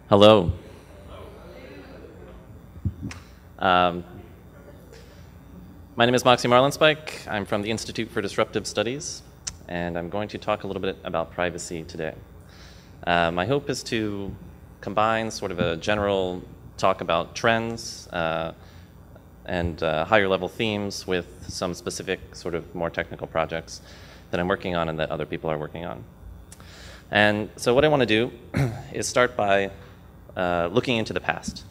Hello. My name is Moxie Marlinspike. I'm from the Institute for Disruptive Studies, and I'm going to talk a little bit about privacy today. My hope is to combine sort of a general talk about trends and higher level themes with some specific sort of more technical projects that I'm working on and that other people are working on. And so what I want to do is start by looking into the past,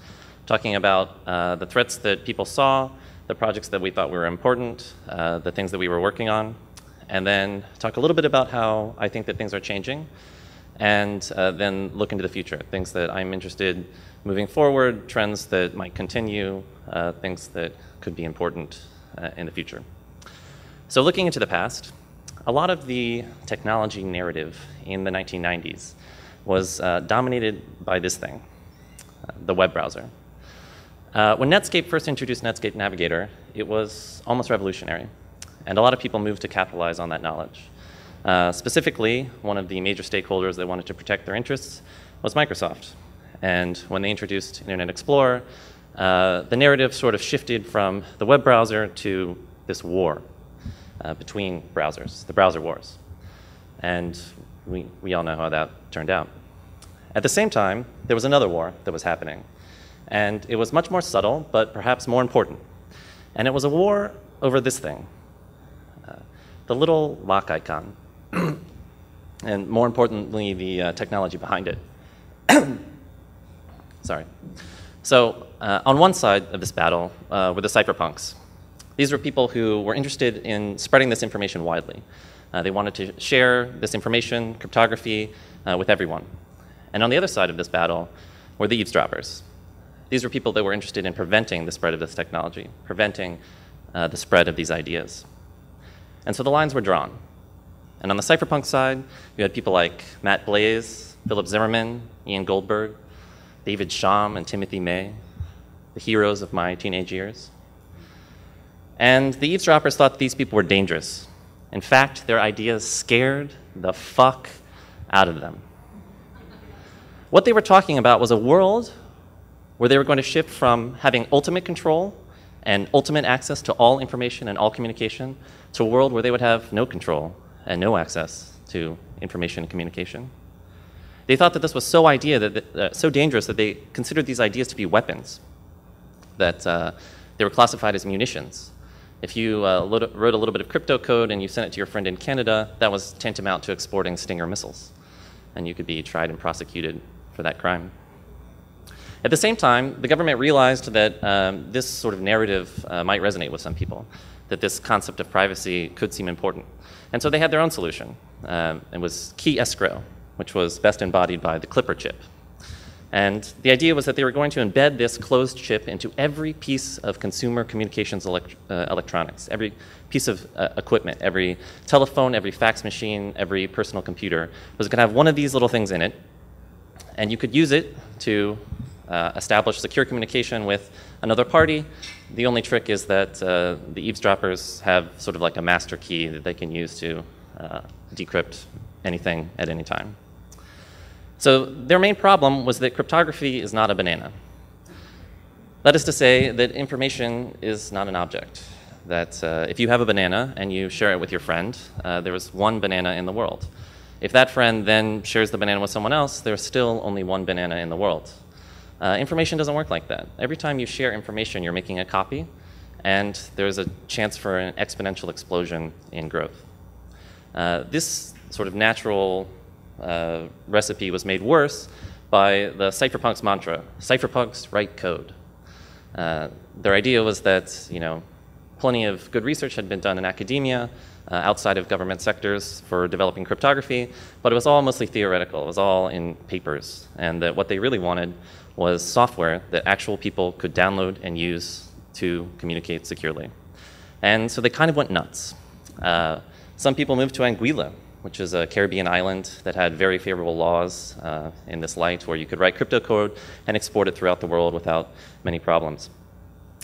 talking about the threats that people saw, the projects that we thought were important, the things that we were working on, and then talk a little bit about how I think that things are changing, and then look into the future, things that I'm interested in moving forward, trends that might continue, things that could be important in the future. So looking into the past, a lot of the technology narrative in the 1990s was dominated by this thing, the web browser. When Netscape first introduced Netscape Navigator, it was almost revolutionary, and a lot of people moved to capitalize on that knowledge. Specifically, one of the major stakeholders that wanted to protect their interests was Microsoft. And when they introduced Internet Explorer, the narrative sort of shifted from the web browser to this war between browsers, the browser wars. And we all know how that turned out. At the same time, there was another war that was happening. And it was much more subtle, but perhaps more important. And it was a war over this thing, the little lock icon, and more importantly, the technology behind it. Sorry. So on one side of this battle were the Cypherpunks. These were people who were interested in spreading this information widely. They wanted to share this information, cryptography, with everyone. And on the other side of this battle were the eavesdroppers. These were people that were interested in preventing the spread of this technology, preventing the spread of these ideas. And so the lines were drawn. And on the cypherpunk side, you had people like Matt Blaze, Philip Zimmerman, Ian Goldberg, David Sham, and Timothy May, the heroes of my teenage years. And the eavesdroppers thought these people were dangerous. In fact, their ideas scared the fuck out of them. What they were talking about was a world where they were going to shift from having ultimate control and ultimate access to all information and all communication to a world where they would have no control and no access to information and communication. They thought that this was so dangerous that they considered these ideas to be weapons, that they were classified as munitions. If you wrote a little bit of crypto code and you sent it to your friend in Canada, that was tantamount to exporting Stinger missiles, and you could be tried and prosecuted for that crime. At the same time, the government realized that this sort of narrative might resonate with some people, that this concept of privacy could seem important. And so they had their own solution. It was key escrow, which was best embodied by the Clipper chip. And the idea was that they were going to embed this closed chip into every piece of consumer communications electronics, every piece of equipment, every telephone, every fax machine, every personal computer was going to have one of these little things in it. And you could use it to establish secure communication with another party. The only trick is that the eavesdroppers have sort of like a master key that they can use to decrypt anything at any time. So their main problem was that cryptography is not a banana. That is to say that information is not an object. That if you have a banana and you share it with your friend, there is one banana in the world. If that friend then shares the banana with someone else, there's still only one banana in the world. Information doesn't work like that. Every time you share information, you're making a copy, and there's a chance for an exponential explosion in growth. This sort of natural recipe was made worse by the Cypherpunks mantra, Cypherpunks write code. Their idea was that, plenty of good research had been done in academia, outside of government sectors for developing cryptography, but it was all mostly theoretical. It was all in papers, and that what they really wanted was software that actual people could download and use to communicate securely. And so they kind of went nuts. Some people moved to Anguilla, which is a Caribbean island that had very favorable laws in this light, where you could write crypto code and export it throughout the world without many problems.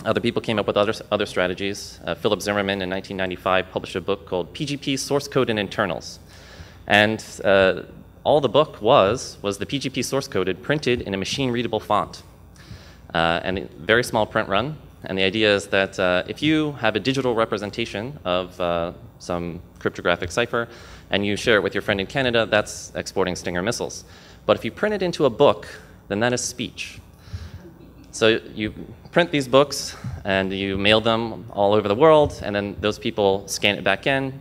Other people came up with other strategies. Philip Zimmerman in 1995 published a book called PGP, Source Code and Internals. And all the book was the PGP source coded printed in a machine-readable font, and a very small print run. And the idea is that if you have a digital representation of some cryptographic cipher and you share it with your friend in Canada, that's exporting Stinger missiles. But if you print it into a book, then that is speech. So you print these books and you mail them all over the world, and then those people scan it back in,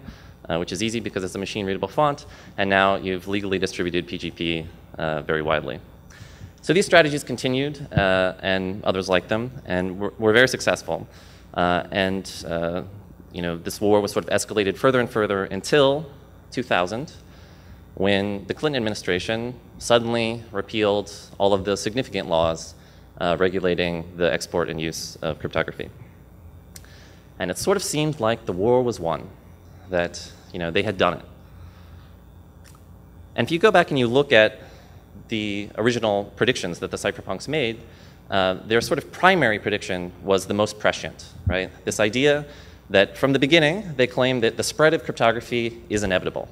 which is easy because it's a machine-readable font, and now you've legally distributed PGP very widely. So these strategies continued, and others like them, and were very successful. This war was sort of escalated further and further until 2000, when the Clinton administration suddenly repealed all of the significant laws regulating the export and use of cryptography. And it sort of seemed like the war was won, that they had done it. And if you go back and you look at the original predictions that the Cypherpunks made, their sort of primary prediction was the most prescient, right? This idea that from the beginning, they claimed that the spread of cryptography is inevitable,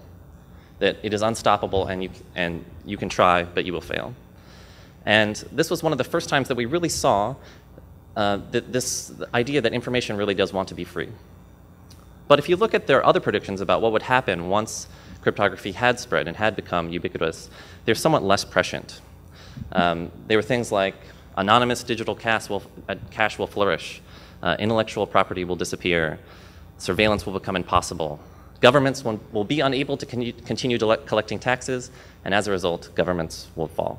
that it is unstoppable and you can try, but you will fail. And this was one of the first times that we really saw this idea that information really does want to be free. But if you look at their other predictions about what would happen once cryptography had spread and had become ubiquitous, they're somewhat less prescient. They were things like anonymous digital cash will flourish, intellectual property will disappear, surveillance will become impossible, governments will be unable to continue collecting taxes, and as a result, governments will fall.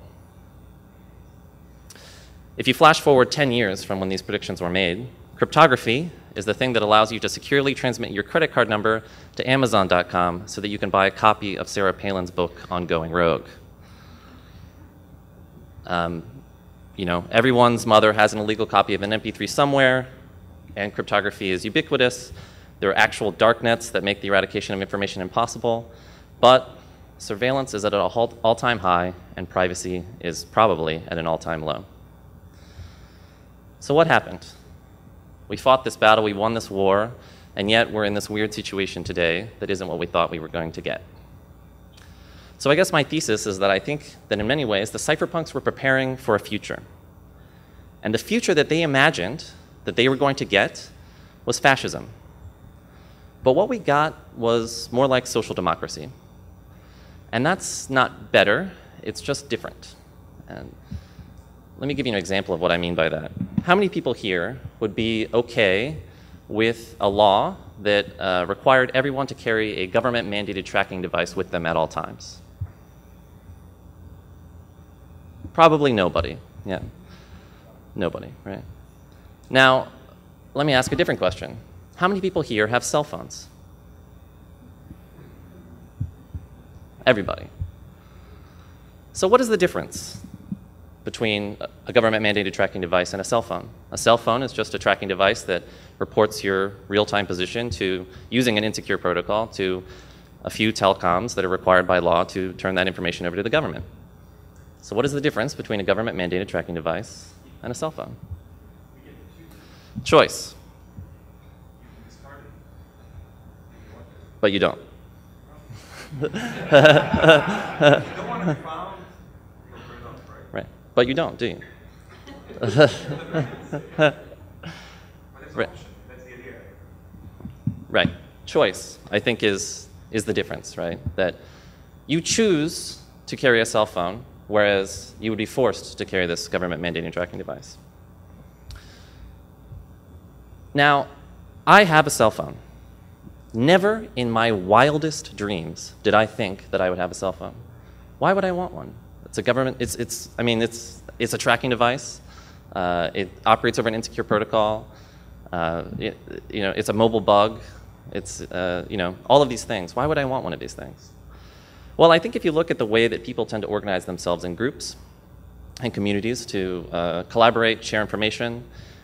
If you flash forward 10 years from when these predictions were made, cryptography is the thing that allows you to securely transmit your credit card number to Amazon.com so that you can buy a copy of Sarah Palin's book on Going Rogue. Everyone's mother has an illegal copy of an MP3 somewhere, and cryptography is ubiquitous. There are actual darknets that make the eradication of information impossible, but surveillance is at an all-time high, and privacy is probably at an all-time low. So what happened? We fought this battle, we won this war, and yet we're in this weird situation today that isn't what we thought we were going to get. So I guess my thesis is that I think that in many ways the cypherpunks were preparing for a future. And the future that they imagined that they were going to get was fascism. But what we got was more like social democracy. And that's not better, it's just different. And let me give you an example of what I mean by that. How many people here would be okay with a law that required everyone to carry a government-mandated tracking device with them at all times? Probably nobody, yeah. Nobody, right? Now, let me ask a different question. How many people here have cell phones? Everybody. So what is the difference between a government-mandated tracking device and a cell phone? A cell phone is just a tracking device that reports your real-time position to using an insecure protocol to a few telecoms that are required by law to turn that information over to the government. So what is the difference between a government-mandated tracking device and a cell phone? Choice. But you don't. Right. But you don't, do you? Right. Right. Choice, I think, is the difference, right? That you choose to carry a cell phone, whereas you would be forced to carry this government-mandated tracking device. Now, I have a cell phone. Never in my wildest dreams did I think that I would have a cell phone. Why would I want one? It's a government, it's a tracking device. It operates over an insecure protocol. It's a mobile bug. It's, all of these things. Why would I want one of these things? Well, I think if you look at the way that people tend to organize themselves in groups and communities to collaborate, share information,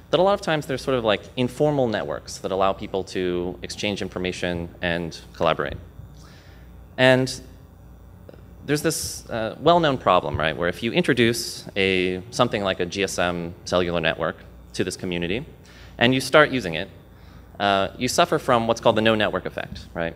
that a lot of times there's sort of like informal networks that allow people to exchange information and collaborate. And there's this well-known problem, right, where if you introduce something like a GSM cellular network to this community and you start using it, you suffer from what's called the no network effect, right?